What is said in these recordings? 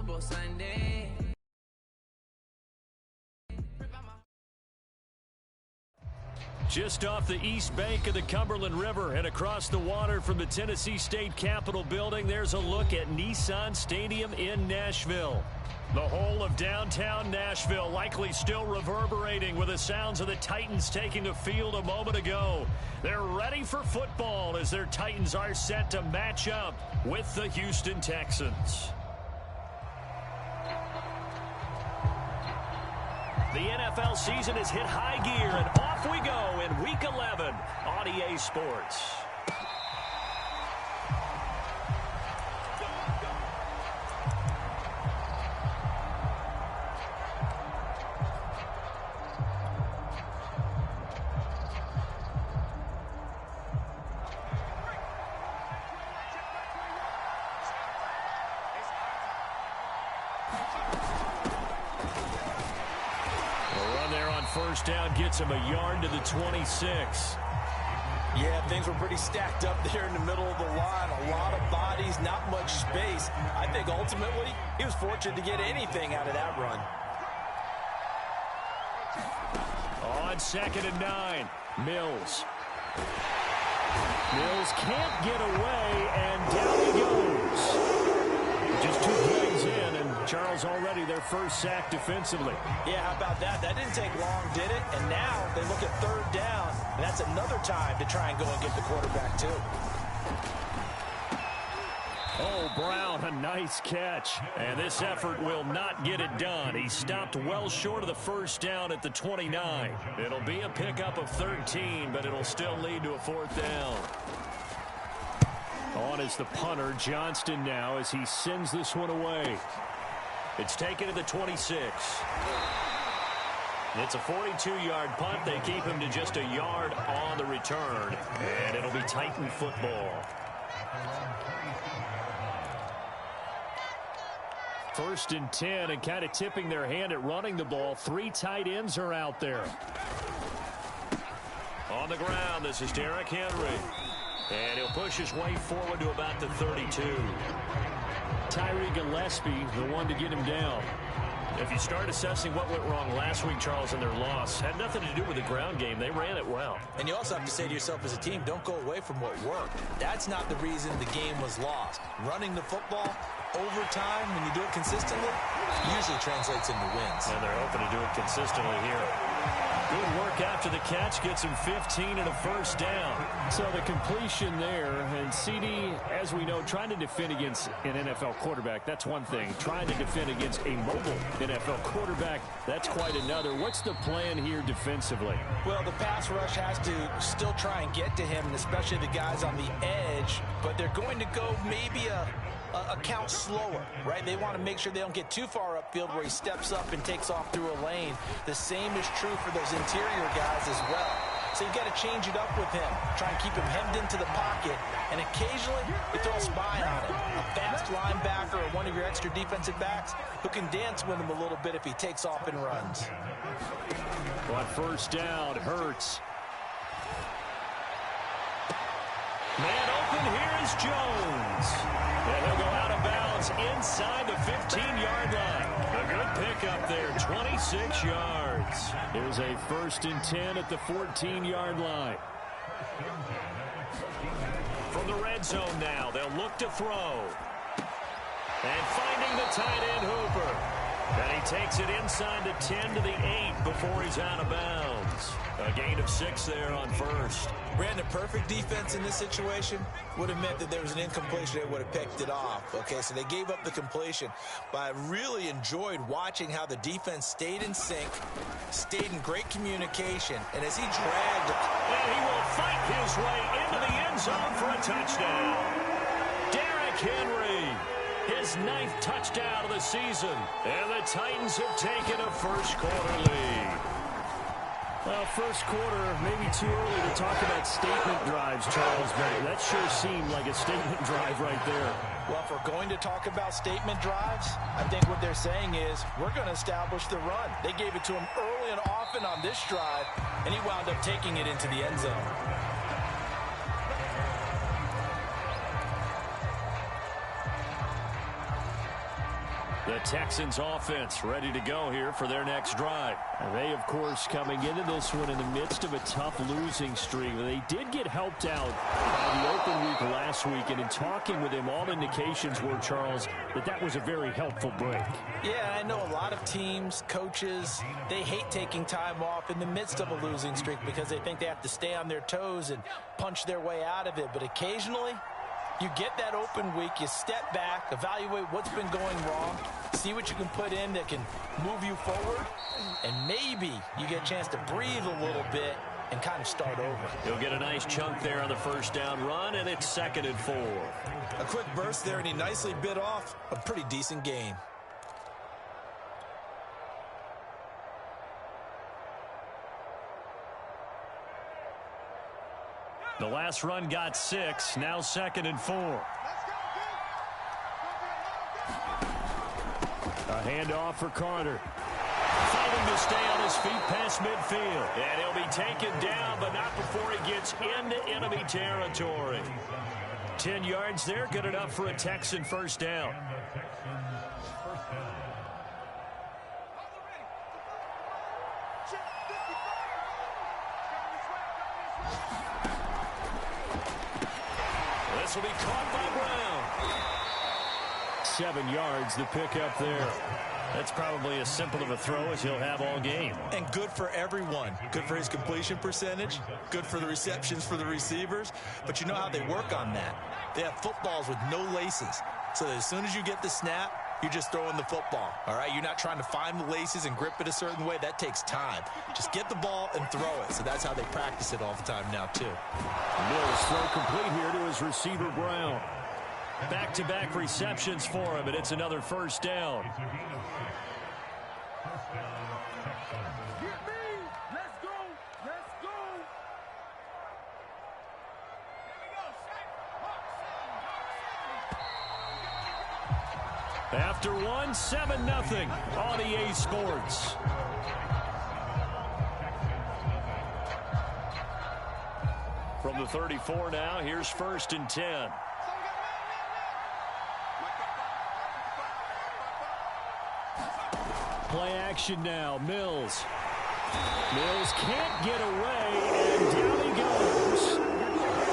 Bowl Sunday. Just off the east bank of the Cumberland River and across the water from the Tennessee State Capitol building, there's a look at Nissan Stadium in Nashville. The whole of downtown Nashville likely still reverberating with the sounds of the Titans taking the field a moment ago. They're ready for football as their Titans are set to match up with the Houston Texans. The NFL season has hit high gear, and off we go in Week 11 on EA Sports. First down gets him a yard to the 26. Yeah, things were pretty stacked up there in the middle of the line. A lot of bodies, not much space. I think ultimately he was fortunate to get anything out of that run. On 2nd and 9, Mills. Mills can't get away, and down he goes. Just 2 plays in, and Charles already their first sack defensively. Yeah, how about that? That didn't take long, did it? And now they look at 3rd down, and that's another time to try and go and get the quarterback, too. Oh, Brown, a nice catch. And this effort will not get it done. He stopped well short of the first down at the 29. It'll be a pickup of 13, but it'll still lead to a 4th down. On is the punter, Johnston, now as he sends this one away. It's taken to the 26. It's a 42-yard punt. They keep him to just a yard on the return, and it'll be Titan football. 1st and 10, and kind of tipping their hand at running the ball. 3 tight ends are out there. On the ground, this is Derrick Henry. And he'll push his way forward to about the 32. Tyree Gillespie, the one to get him down. If you start assessing what went wrong last week, Charles, in their loss, had nothing to do with the ground game. They ran it well. And you also have to say to yourself as a team, don't go away from what worked. That's not the reason the game was lost. Running the football, overtime, when you do it consistently, usually translates into wins. And they're hoping to do it consistently here. Good work after the catch, gets him 15 and a first down. So the completion there, and CD, as we know, trying to defend against an NFL quarterback, that's one thing. Trying to defend against a mobile NFL quarterback, that's quite another. What's the plan here defensively? Well, the pass rush has to still try and get to him, and especially the guys on the edge, but they're going to go maybe a count slower, right? They want to make sure they don't get too far upfield where he steps up and takes off through a lane. The same is true for those interior guys as well. So you've got to change it up with him. Try and keep him hemmed into the pocket, and occasionally you throw a spy on him. A fast linebacker or one of your extra defensive backs who can dance with him a little bit if he takes off and runs. On 1st down, Hurts. Man open, here is Jones. And he'll go out of bounds inside the 15-yard line. A good pickup there, 26 yards. Here's a 1st and 10 at the 14-yard line. From the red zone now, they'll look to throw. And finding the tight end Hooper. And he takes it inside the 10 to the 8 before he's out of bounds. A gain of 6 there on 1st. Brandon, perfect defense in this situation would have meant that there was an incompletion. They would have picked it off. Okay, so they gave up the completion. But I really enjoyed watching how the defense stayed in sync, stayed in great communication, and as he dragged... And he will fight his way into the end zone for a touchdown. Derrick Henry, his 9th touchdown of the season. And the Titans have taken a first-quarter lead. Well, first quarter, maybe too early to talk about statement drives, Charles, but that sure seemed like a statement drive right there. Well, if we're going to talk about statement drives, I think what they're saying is we're going to establish the run. They gave it to him early and often on this drive, and he wound up taking it into the end zone. The Texans offense ready to go here for their next drive. And they, of course, coming into this one in the midst of a tough losing streak. They did get helped out by the open week last week, and in talking with him, all indications were, Charles, that was a very helpful break. Yeah, I know a lot of teams, coaches, they hate taking time off in the midst of a losing streak because they think they have to stay on their toes and punch their way out of it. But occasionally, you get that open week, you step back, evaluate what's been going wrong, see what you can put in that can move you forward, and maybe you get a chance to breathe a little bit and kind of start over. He'll get a nice chunk there on the first down run, and it's 2nd and 4. A quick burst there, and he nicely bit off a pretty decent gain. The last run got 6, now 2nd and 4. A handoff for Carter. Fighting to stay on his feet past midfield. And he'll be taken down, but not before he gets into enemy territory. 10 yards there, good enough for a Texan first down. This will be caught by Brown. 7 yards, the pickup there. That's probably as simple of a throw as he'll have all game. And good for everyone. Good for his completion percentage. Good for the receptions for the receivers. But you know how they work on that. They have footballs with no laces. So that as soon as you get the snap, you're just throwing the football. All right? You're not trying to find the laces and grip it a certain way. That takes time. Just get the ball and throw it. So that's how they practice it all the time now, too. Mills throw complete here to his receiver, Brown. Back-to-back receptions for him, and it's another first down. After one, 7-0 on EA Sports. From the 34 now, here's 1st and 10. Play action now, Mills. Mills can't get away, and down he goes.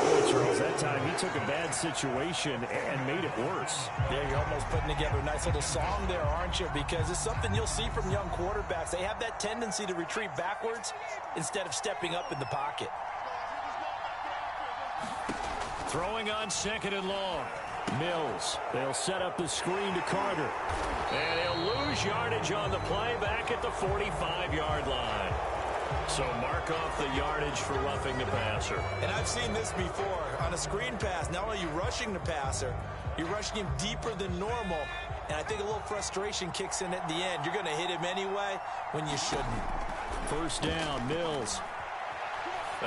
Boy, Charles, that time he took a bad situation and made it worse. Yeah, you're almost putting together a nice little song there, aren't you? Because it's something you'll see from young quarterbacks. They have that tendency to retreat backwards instead of stepping up in the pocket. Throwing on 2nd and long. Mills. They'll set up the screen to Carter. And he'll lose yardage on the play back at the 45-yard line. So mark off the yardage for roughing the passer. And I've seen this before. On a screen pass, not only are you rushing the passer, you're rushing him deeper than normal. And I think a little frustration kicks in at the end. You're going to hit him anyway when you shouldn't. First down, Mills.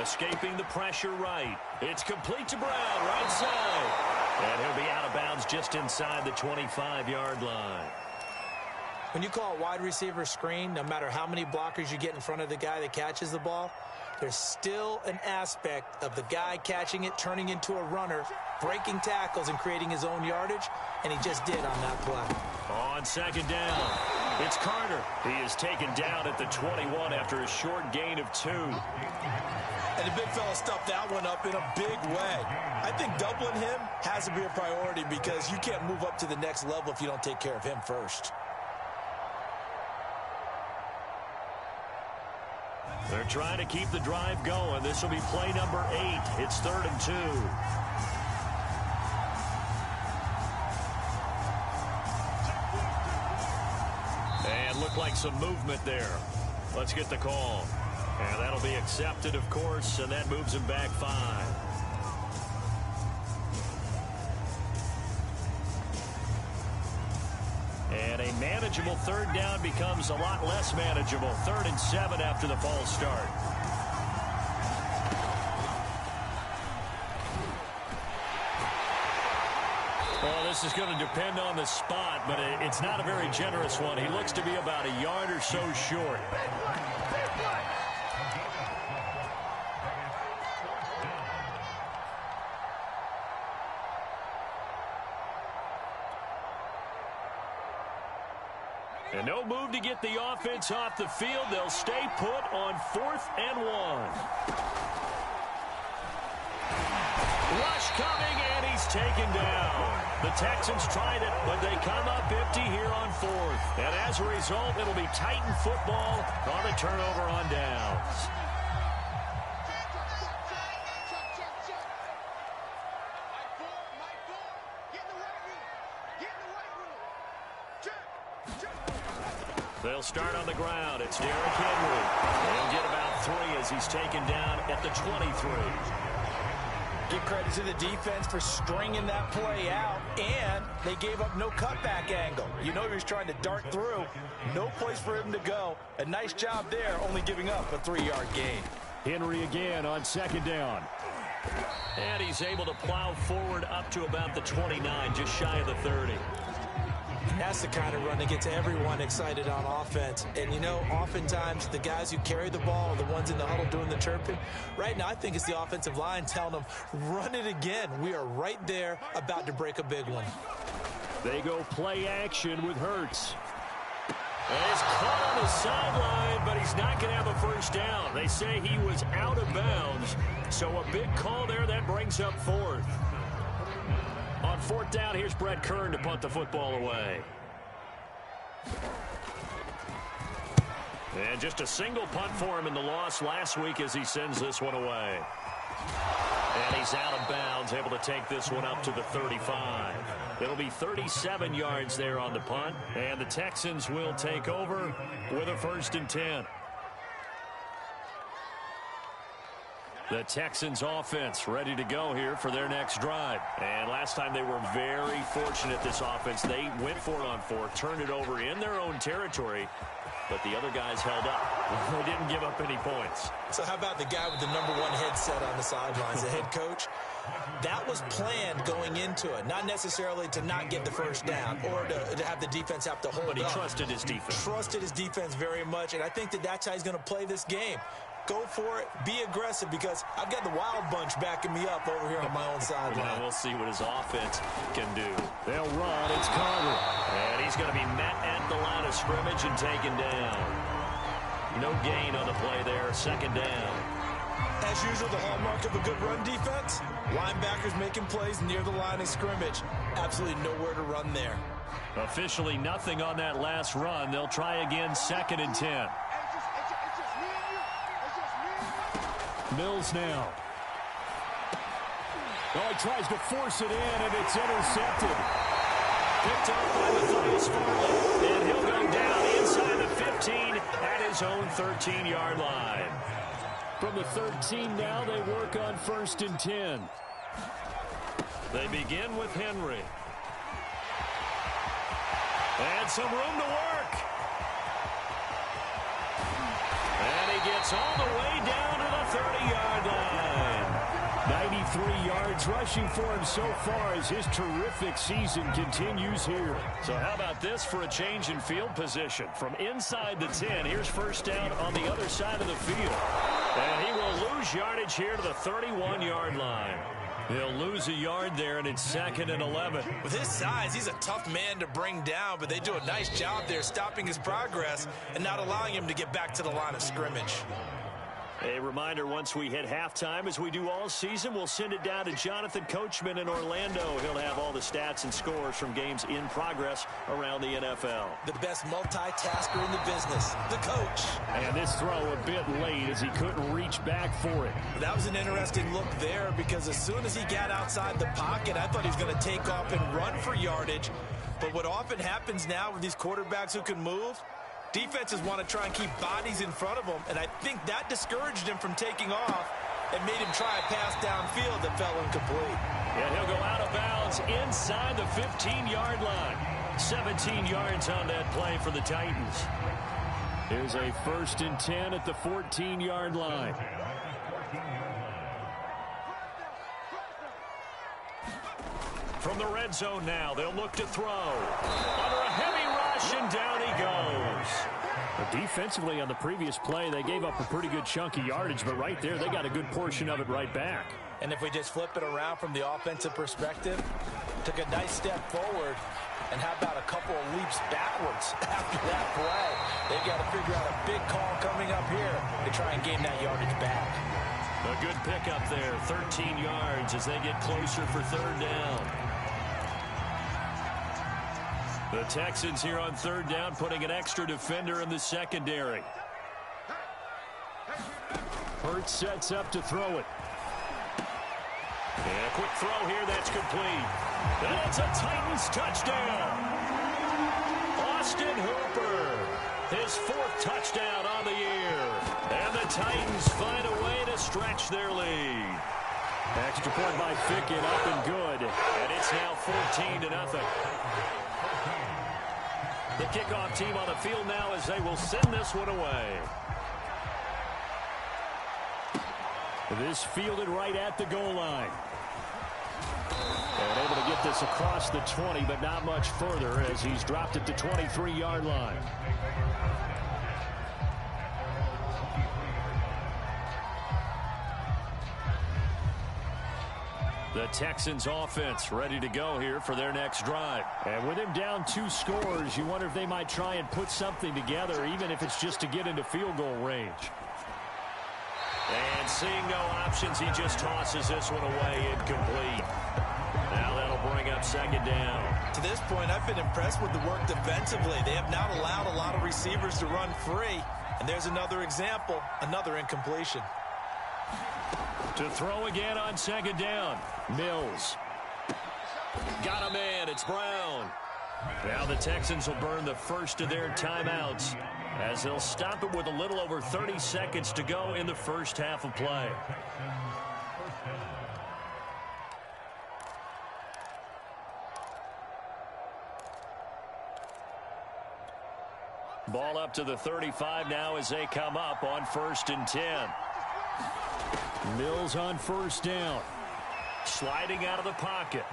Escaping the pressure right. It's complete to Brown, right side. And he'll be out of bounds just inside the 25-yard line. When you call a wide receiver screen, no matter how many blockers you get in front of the guy that catches the ball, there's still an aspect of the guy catching it, turning into a runner, breaking tackles and creating his own yardage, and he just did on that play. On 2nd down, it's Carter. He is taken down at the 21 after a short gain of 2. And the big fella stuffed that one up in a big way. I think doubling him has to be a priority because you can't move up to the next level if you don't take care of him first. They're trying to keep the drive going. This will be play number 8. It's 3rd and 2. And looked like some movement there. Let's get the call. And that'll be accepted, of course, and that moves him back 5. And a manageable 3rd down becomes a lot less manageable. 3rd and 7 after the false start. Well, this is going to depend on the spot, but it's not a very generous one. He looks to be about a yard or so short. And no move to get the offense off the field. They'll stay put on 4th and 1. Rush coming, and he's taken down. The Texans tried it, but they come up empty here on 4th. And as a result, it'll be Titan football on the turnover on downs. They'll start on the ground. It's Derrick Henry. He'll get about 3 as he's taken down at the 23. Give credit to the defense for stringing that play out, and they gave up no cutback angle. You know he was trying to dart through. No place for him to go. A nice job there, only giving up a 3-yard gain. Henry again on 2nd down. And he's able to plow forward up to about the 29, just shy of the 30. That's the kind of run that gets everyone excited on offense. And, you know, oftentimes the guys who carry the ball are the ones in the huddle doing the chirping. Right now, I think it's the offensive line telling them, run it again. We are right there about to break a big one. They go play action with Hurts. He's caught on the sideline, but he's not going to have a first down. They say he was out of bounds. So a big call there that brings up 4th. On 4th down, here's Brett Kern to punt the football away. And just a single punt for him in the loss last week as he sends this one away. And he's out of bounds, able to take this one up to the 35. It'll be 37 yards there on the punt, and the Texans will take over with a 1st and 10. The Texans offense ready to go here for their next drive. And last time they were very fortunate, this offense. They went for it on 4th, turned it over in their own territory, but the other guys held up. They didn't give up any points. So how about the guy with the #1 headset on the sidelines, the head coach? That was planned going into it, not necessarily to not get the first down or to have the defense have to hold up. But he trusted his defense. Trusted his defense very much, and I think that's how he's going to play this game. Go for it. Be aggressive, because I've got the Wild Bunch backing me up over here on my own sideline. Yeah, we'll see what his offense can do. They'll run. It's Carter. And he's going to be met at the line of scrimmage and taken down. No gain on the play there. 2nd down. As usual, the hallmark of a good run defense, linebackers making plays near the line of scrimmage. Absolutely nowhere to run there. Officially nothing on that last run. They'll try again, 2nd and 10. Mills now. Oh, he tries to force it in, and it's intercepted. Picked up by Matthias Farley, and he'll go down inside the 15 at his own 13-yard line. From the 13 now, they work on 1st and 10. They begin with Henry. And some room to work. And he gets all the way down to the 30-yard line. 93 yards rushing for him so far as his terrific season continues here. So how about this for a change in field position? From inside the 10, here's 1st down on the other side of the field. And he will lose yardage here to the 31-yard line. He'll lose a yard there, and it's 2nd and 11. With his size, he's a tough man to bring down, but they do a nice job there stopping his progress and not allowing him to get back to the line of scrimmage. A reminder, once we hit halftime, as we do all season, we'll send it down to Jonathan Coachman in Orlando. He'll have all the stats and scores from games in progress around the NFL. The best multitasker in the business, the coach. And this throw a bit late as he couldn't reach back for it. That was an interesting look there, because as soon as he got outside the pocket, I thought he was going to take off and run for yardage. But what often happens now with these quarterbacks who can move, defenses want to try and keep bodies in front of them, and I think that discouraged him from taking off and made him try a pass downfield that fell incomplete. And he'll go out of bounds inside the 15-yard line. 17 yards on that play for the Titans. Here's a 1st and 10 at the 14-yard line. From the red zone now, they'll look to throw. Under a heavy rush, and down he goes. But defensively on the previous play, they gave up a pretty good chunk of yardage, but right there, they got a good portion of it right back. And if we just flip it around from the offensive perspective, Took a nice step forward. And how about a couple of leaps backwards after that play? They've got to figure out a big call coming up here to try and gain that yardage back. A good pickup there, 13 yards as they get closer for third down. The Texans here on third down putting an extra defender in the secondary. Hurts sets up to throw it. And a quick throw here, that's complete. And it's a Titans touchdown. Austin Hooper, his 4th touchdown on the year. And the Titans find a way to stretch their lead. Extra point by Fickett, up and good. And it's now 14-0. The kickoff team on the field now as they will send this one away. This fielded right at the goal line. And able to get this across the 20, but not much further as he's dropped at the 23-yard line. The Texans offense ready to go here for their next drive. And with him down 2 scores, you wonder if they might try and put something together, even if it's just to get into field goal range. And seeing no options, he just tosses this one away, incomplete. Now that'll bring up second down. To this point, I've been impressed with the work defensively. They have not allowed a lot of receivers to run free. And there's another example, another incompletion. To throw again on second down. Mills. Got a man. It's Brown. Now the Texans will burn the first of their timeouts as they'll stop it with a little over 30 seconds to go in the first half of play. Ball up to the 35 now as they come up on 1st and 10. Mills on first down. Sliding out of the pocket.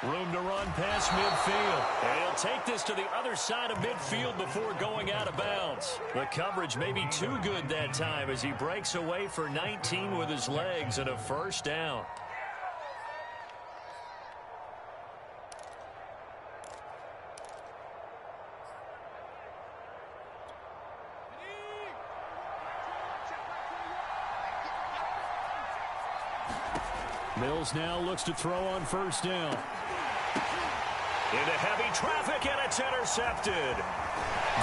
Room to run past midfield. And he'll take this to the other side of midfield before going out of bounds. The coverage may be too good that time as he breaks away for 19 with his legs and a first down. Mills now looks to throw on first down. Into heavy traffic, and it's intercepted.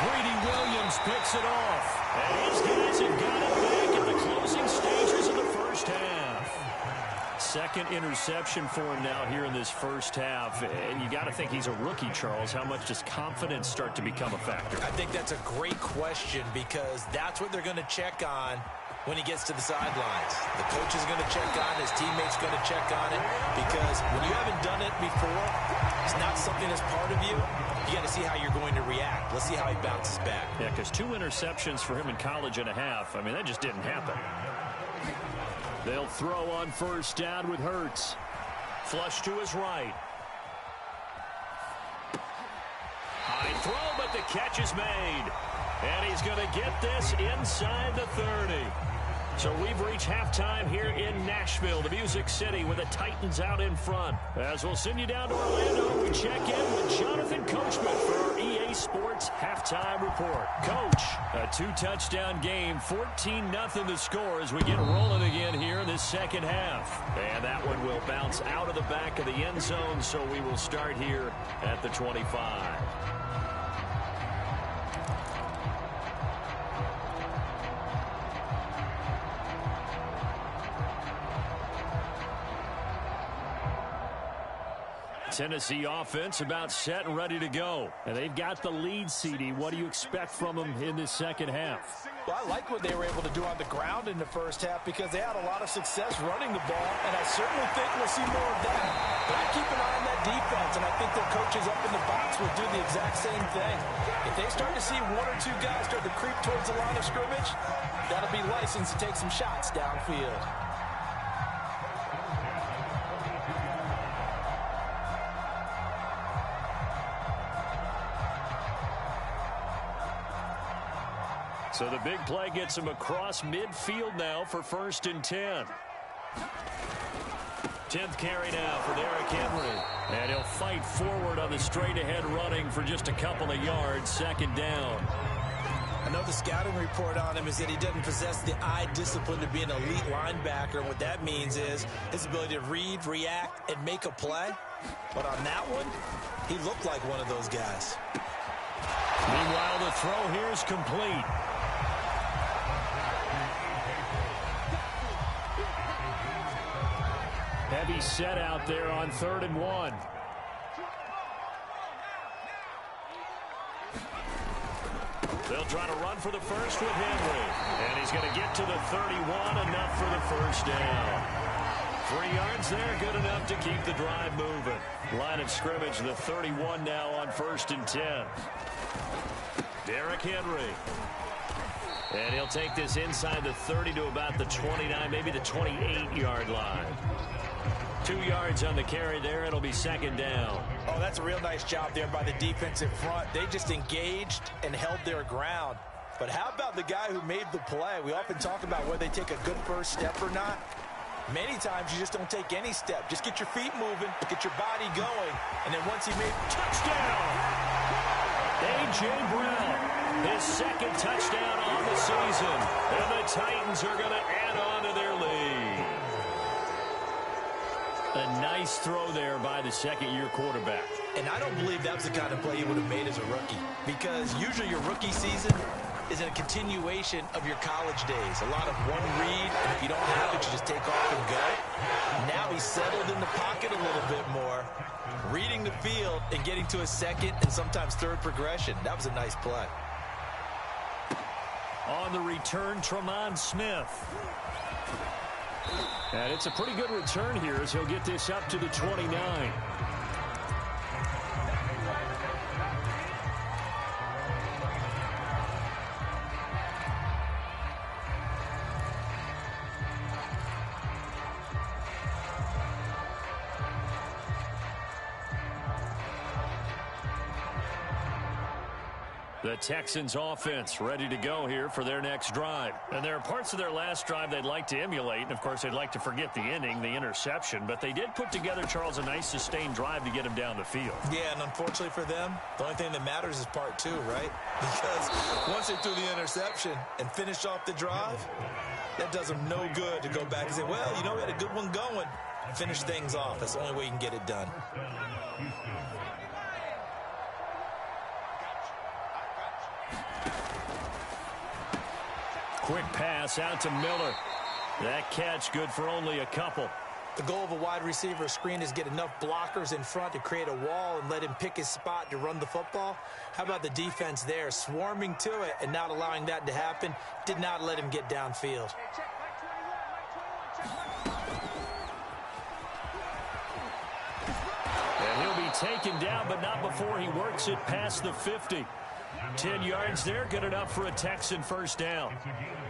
Greedy Williams picks it off. And his guys have got it back in the closing stages of the first half. Second interception for him now here in this first half. And you got to think he's a rookie, Charles. How much does confidence start to become a factor? I think that's a great question because that's what they're going to check on when he gets to the sidelines. The coach is going to check on, his teammates going to check on it, because when you haven't done it before, it's not something that's part of you. You got to see how you're going to react. Let's see how he bounces back. Yeah, because 2 interceptions for him in college and a half. I mean, that just didn't happen. They'll throw on first down with Hurts. Flush to his right. High throw, but the catch is made. And he's going to get this inside the 30. So we've reached halftime here in Nashville, the Music City, with the Titans out in front. As we'll send you down to Orlando, we check in with Jonathan Coachman for our EA Sports Halftime Report. Coach, a 2-touchdown game, 14-0 the score as we get rolling again here in this second half. And that one will bounce out of the back of the end zone, so we will start here at the 25. Tennessee offense about set and ready to go. And they've got the lead, CD. What do you expect from them in this second half? Well, I like what they were able to do on the ground in the first half because they had a lot of success running the ball, and I certainly think we'll see more of that. But I keep an eye on that defense, and I think their coaches up in the box will do the exact same thing. If they start to see 1 or 2 guys start to creep towards the line of scrimmage, that'll be license to take some shots downfield. So the big play gets him across midfield now for 1st and 10. 10th carry now for Derrick Henry. And he'll fight forward on the straight-ahead running for just a couple of yards. Second down. I know the scouting report on him is that he doesn't possess the eye discipline to be an elite linebacker. And what that means is his ability to read, react, and make a play. But on that one, he looked like one of those guys. Meanwhile, the throw here is complete. Heavy set out there on 3rd and 1. They'll try to run for the first with Henry. And he's going to get to the 31, enough for the first down. 3 yards there, good enough to keep the drive moving. Line of scrimmage, the 31 now on 1st and 10. Derrick Henry. And he'll take this inside the 30 to about the 29, maybe the 28-yard line. 2 yards on the carry there. It'll be second down. Oh, that's a real nice job there by the defensive front. They just engaged and held their ground. But how about the guy who made the play? We often talk about whether they take a good first step or not. Many times you just don't take any step. Just get your feet moving, get your body going, and then once he made touchdown. A.J. Brown, his second touchdown on the season. And the Titans are going to add on to their lead. A nice throw there by the second-year quarterback. And I don't believe that was the kind of play he would have made as a rookie, because usually your rookie season is a continuation of your college days. A lot of one read, and if you don't have it, you just take off and go. Now he's settled in the pocket a little bit more, reading the field and getting to a second and sometimes third progression. That was a nice play. On the return, Tremont Smith. And it's a pretty good return here as he'll get this up to the 29. The Texans offense ready to go here for their next drive. And there are parts of their last drive they'd like to emulate. And, of course, they'd like to forget the inning, the interception. But they did put together, Charles, a nice sustained drive to get him down the field. Yeah, and unfortunately for them, the only thing that matters is part 2, right? Because once they threw the interception and finished off the drive, that does them no good to go back and say, well, you know, we had a good one going. Finish things off. That's the only way you can get it done. Quick pass out to Miller. That catch good for only a couple. The goal of a wide receiver screen is get enough blockers in front to create a wall and let him pick his spot to run the football. How about the defense there, swarming to it and not allowing that to happen? Did not let him get downfield. And he'll be taken down, but not before he works it past the 50. 10 yards there, good enough for a Texan first down.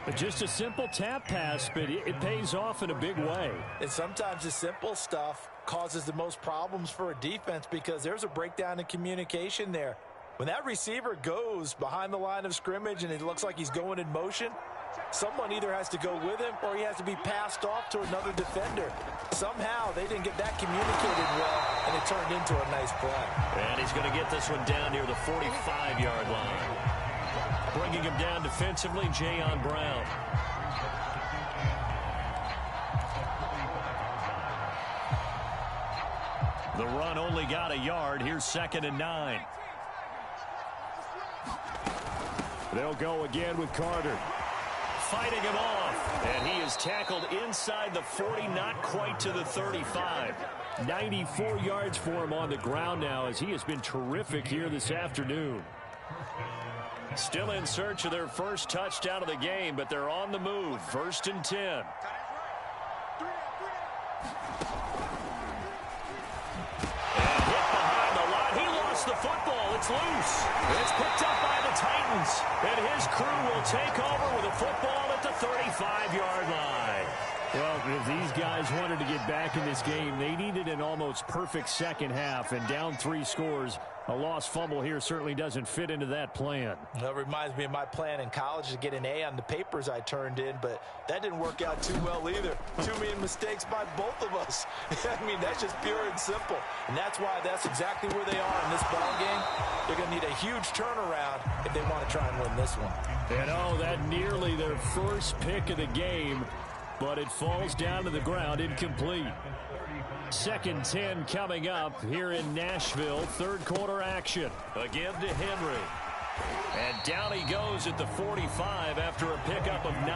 But just a simple tap pass, but it pays off in a big way. And sometimes the simple stuff causes the most problems for a defense because there's a breakdown in communication there. When that receiver goes behind the line of scrimmage and it looks like he's going in motion, someone either has to go with him or he has to be passed off to another defender. Somehow they didn't get that communicated well, and it turned into a nice play. And he's going to get this one down near the 45-yard line. Bringing him down defensively, Jayon Brown. The run only got a yard. Here's 2nd and 9. They'll go again with Carter. Fighting him off, and he is tackled inside the 40, not quite to the 35. 94 yards for him on the ground now as he has been terrific here this afternoon. Still in search of their first touchdown of the game, but they're on the move. 1st and 10. And hit behind the line. He lost the football. It's loose. It's picked up by the Titans, and his crew will take over with a football at the 35-yard line. Well, if these guys wanted to get back in this game, they needed an almost perfect second half, and down 3 scores. A lost fumble here certainly doesn't fit into that plan. Well, it reminds me of my plan in college to get an A on the papers I turned in, but that didn't work out too well either. Too many mistakes by both of us. I mean, that's just pure and simple. And that's why that's exactly where they are in this ball game. They're going to need a huge turnaround if they want to try and win this one. And oh, that nearly their first pick of the game, but it falls down to the ground incomplete. 2nd and 10 coming up here in Nashville. 3rd quarter action. A give to Henry. And down he goes at the 45 after a pickup of 9.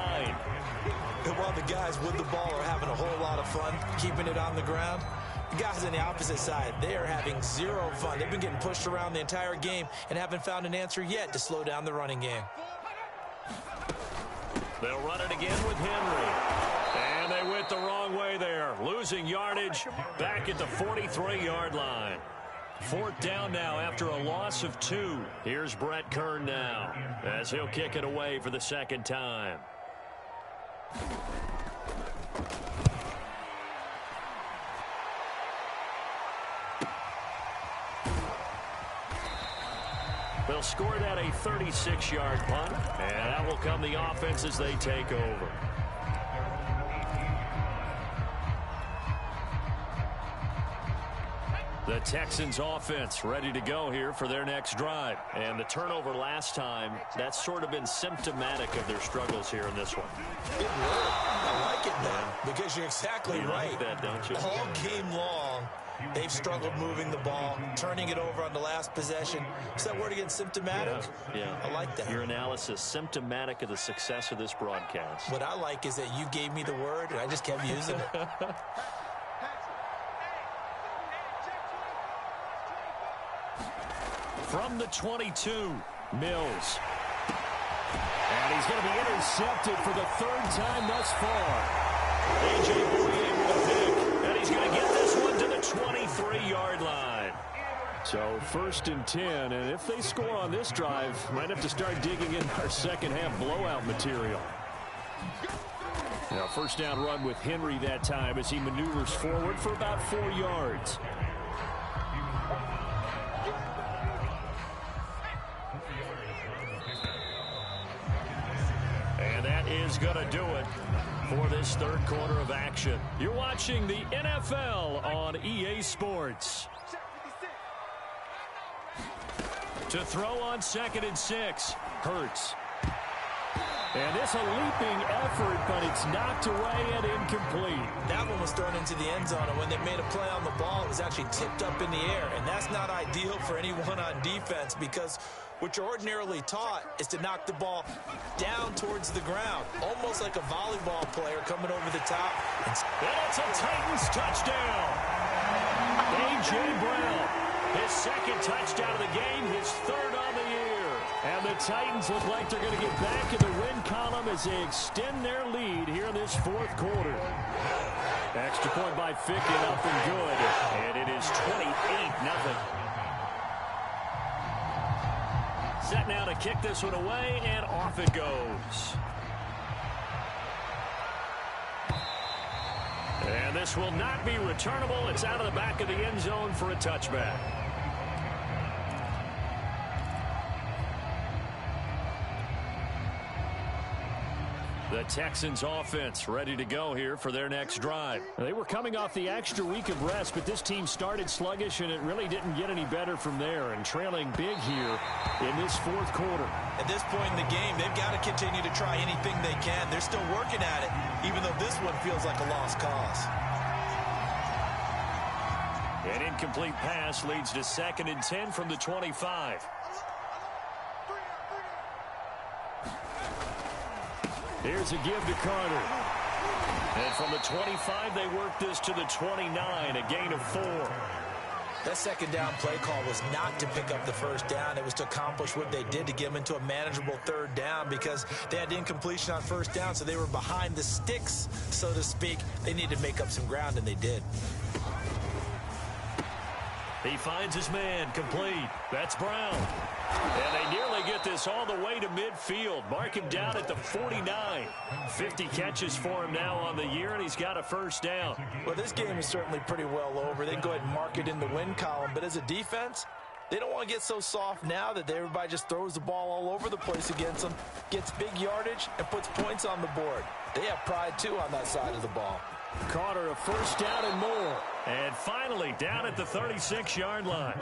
And while the guys with the ball are having a whole lot of fun keeping it on the ground, the guys on the opposite side, they are having zero fun. They've been getting pushed around the entire game and haven't found an answer yet to slow down the running game. They'll run it again with Henry. And they went the wrong way there. Losing yardage back at the 43-yard line. 4th down now after a loss of 2. Here's Brett Kern now as he'll kick it away for the 2nd time. They'll score that a 36-yard punt, and that will come the offense as they take over. The Texans offense ready to go here for their next drive. And the turnover last time, that's sort of been symptomatic of their struggles here in this one. It worked. I like it now because you're exactly right. Like that, don't you? All game long, they've struggled moving the ball, turning it over on the last possession. Is that word again, symptomatic? Yeah. I like that. Your analysis, symptomatic of the success of this broadcast. What I like is that you gave me the word, and I just kept using it. From the 22, Mills. And he's going to be intercepted for the 3rd time thus far. A.J. Boye with a pick. And he's going to get this one to the 23-yard line. So 1st and 10, and if they score on this drive, might have to start digging in our second half blowout material. Now 1st down run with Henry that time as he maneuvers forward for about 4 yards. Is going to do it for this 3rd quarter of action. You're watching the NFL on EA Sports. To throw on 2nd and 6, Hurts. And this a leaping effort, but it's knocked away and incomplete. That one was thrown into the end zone, and when they made a play on the ball, it was actually tipped up in the air. And that's not ideal for anyone on defense because what you're ordinarily taught is to knock the ball down towards the ground, almost like a volleyball player coming over the top. And it's a Titans touchdown. A.J. Brown, his 2nd touchdown of the game, his 3rd on the year. And the Titans look like they're going to get back in the win column as they extend their lead here in this 4th quarter. Extra point by Fickett, up and good. And it is 28-0. Set now to kick this one away, and off it goes. And this will not be returnable. It's out of the back of the end zone for a touchback. The Texans offense ready to go here for their next drive. They were coming off the extra week of rest, but this team started sluggish, and it really didn't get any better from there, and trailing big here in this 4th quarter. At this point in the game, they've got to continue to try anything they can. They're still working at it, even though this one feels like a lost cause. An incomplete pass leads to 2nd and 10 from the 25. Here's a give to Carter. And from the 25, they work this to the 29, a gain of 4. That 2nd down play call was not to pick up the 1st down. It was to accomplish what they did to get them into a manageable 3rd down because they had incompletion on 1st down, so they were behind the sticks, so to speak. They needed to make up some ground, and they did. He finds his man, complete. That's Brown. And they nearly get this all the way to midfield. Mark him down at the 49. 50 catches for him now on the year, and he's got a first down. Well, this game is certainly pretty well over. They can go ahead and mark it in the win column, but as a defense, they don't want to get so soft now that everybody just throws the ball all over the place against them, gets big yardage, and puts points on the board. They have pride, too, on that side of the ball. Carter, a first down and more. And finally, down at the 36-yard line.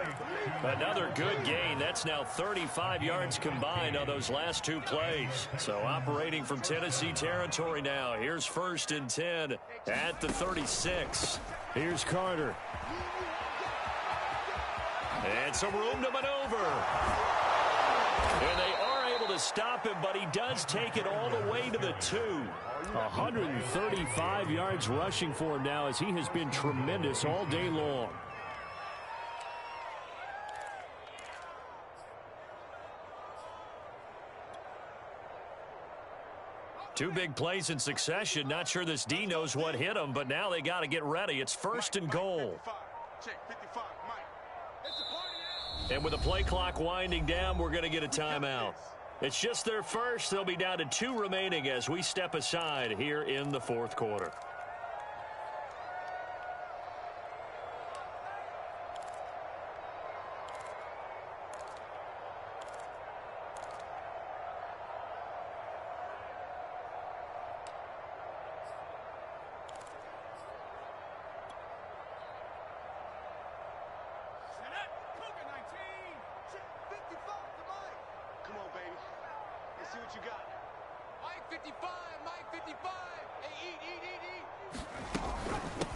Another good gain. That's now 35 yards combined on those last two plays. So operating from Tennessee territory now. Here's 1st and 10 at the 36. Here's Carter. And some room to maneuver. And they are able to stop him, but he does take it all the way to the 2. 135 yards rushing for him now as he has been tremendous all day long. Two big plays in succession. Not sure this D knows what hit him, but now they got to get ready. It's 1st and goal. And with the play clock winding down, we're going to get a timeout. It's just their first. They'll be down to 2 remaining as we step aside here in the 4th quarter.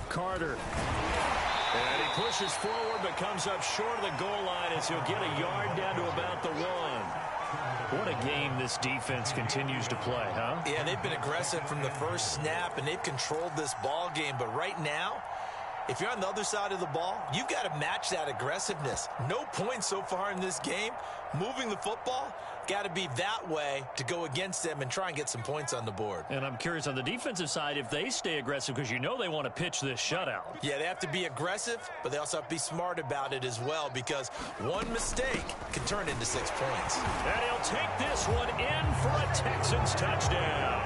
Carter. And he pushes forward but comes up short of the goal line as he'll get a yard down to about the 1. What a game this defense continues to play, huh? Yeah, they've been aggressive from the first snap, and they've controlled this ball game. But right now, if you're on the other side of the ball, you've got to match that aggressiveness. No points so far in this game. Moving the football, got to be that way to go against them and try and get some points on the board. And I'm curious on the defensive side if they stay aggressive, because you know they want to pitch this shutout. Yeah, they have to be aggressive, but they also have to be smart about it as well, because one mistake can turn into 6 points. And he'll take this one in for a Texans touchdown.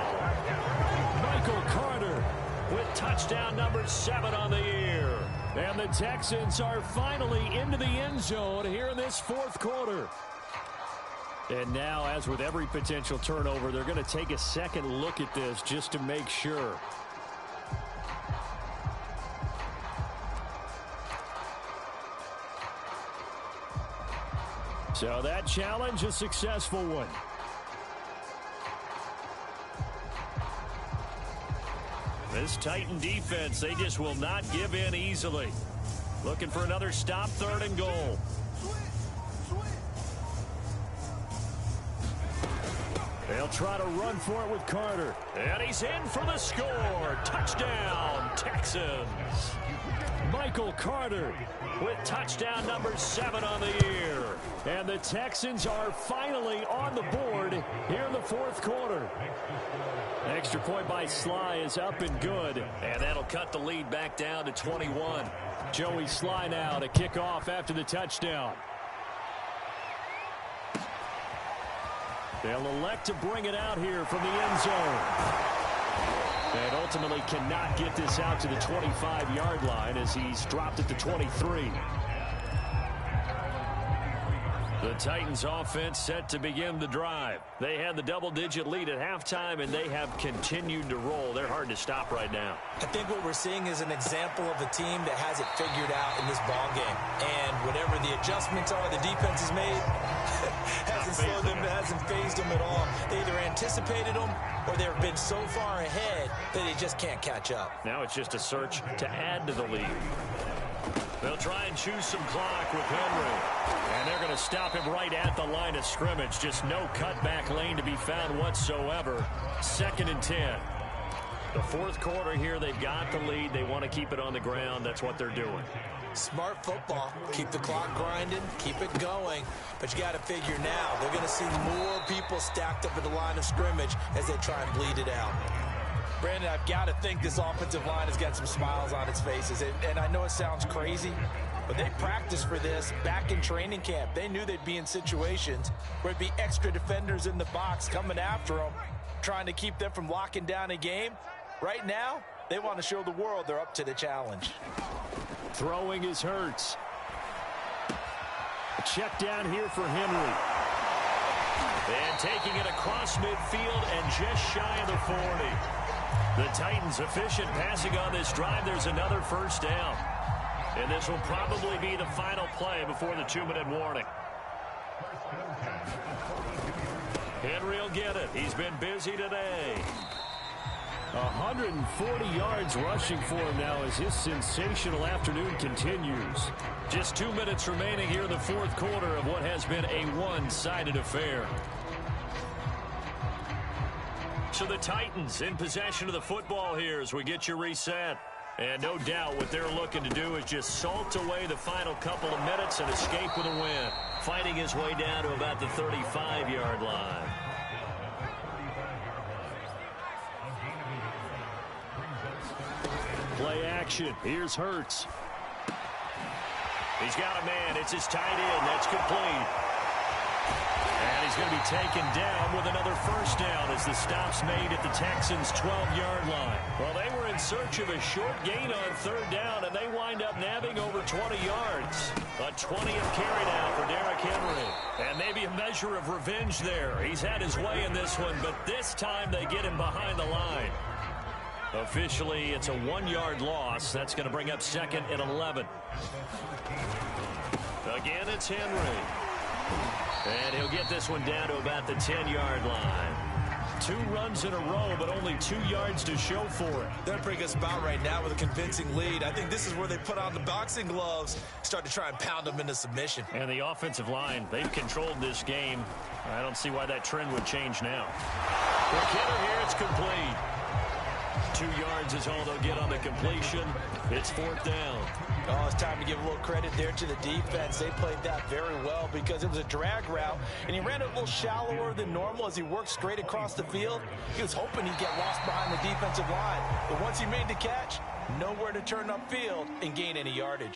Michael Carter with touchdown number 7 on the year. And the Texans are finally into the end zone here in this 4th quarter. And now, as with every potential turnover, they're going to take a second look at this just to make sure. So that challenge, a successful one. This Titan defense, they just will not give in easily. Looking for another stop, 3rd and goal. They'll try to run for it with Carter. And he's in for the score. Touchdown, Texans. Michael Carter with touchdown number 7 on the year. And the Texans are finally on the board here in the 4th quarter. An extra point by Sly is up and good. And that'll cut the lead back down to 21. Joey Sly now to kick off after the touchdown. They'll elect to bring it out here from the end zone. And ultimately cannot get this out to the 25-yard line as he's dropped at the 23. The Titans offense set to begin the drive. They had the double-digit lead at halftime, and they have continued to roll. They're hard to stop right now. I think what we're seeing is an example of a team that has it figured out in this ball game. And whatever the adjustments are the defense has made, hasn't slowed them, hasn't phased them at all. They either anticipated them or they've been so far ahead that they just can't catch up. Now it's just a search to add to the lead. They'll try and choose some clock with Henry. And they're going to stop him right at the line of scrimmage. Just no cutback lane to be found whatsoever. 2nd and 10. The 4th quarter here, they've got the lead. They want to keep it on the ground. That's what they're doing. Smart football. Keep the clock grinding. Keep it going. But you got to figure now, they're going to see more people stacked up at the line of scrimmage as they try and bleed it out. Brandon, I've got to think this offensive line has got some smiles on its faces. And I know it sounds crazy, But they practiced for this back in training camp. They knew they'd be in situations where there'd be extra defenders in the box coming after them, trying to keep them from locking down a game. Right now, they want to show the world they're up to the challenge. Throwing is Hurts. Check down here for Henry. And taking it across midfield and just shy of the 40. The Titans efficient passing on this drive. There's another first down. And this will probably be the final play before the 2-minute warning. Henry will get it. He's been busy today. 140 yards rushing for him now as his sensational afternoon continues. Just 2 minutes remaining here in the fourth quarter of what has been a one-sided affair. So the Titans in possession of the football here as we get you reset. And no doubt what they're looking to do is just salt away the final couple of minutes and escape with a win. Fighting his way down to about the 35-yard line. Play action. Here's Hurts. He's got a man. It's his tight end. That's complete. And he's going to be taken down with another first down as the stop's made at the Texans' 12-yard line. Well, they were in search of a short gain on third down, and they wind up nabbing over 20 yards. A 20th carry now for Derrick Henry. And maybe a measure of revenge there. He's had his way in this one, but this time they get him behind the line. Officially, it's a 1-yard loss. That's going to bring up second and 11. Again, it's Henry. And he'll get this one down to about the 10-yard line. 2 runs in a row, but only 2 yards to show for it. They're in a pretty good spot right now with a convincing lead. I think this is where they put on the boxing gloves, start to try and pound them into submission. And the offensive line, they've controlled this game. I don't see why that trend would change now. For Kittle here, it's complete. 2 yards is all they'll get on the completion. It's fourth down. Oh, it's time to give a little credit there to the defense. They played that very well because it was a drag route, and he ran it a little shallower than normal as he worked straight across the field. He was hoping he'd get lost behind the defensive line, but once he made the catch, nowhere to turn upfield and gain any yardage.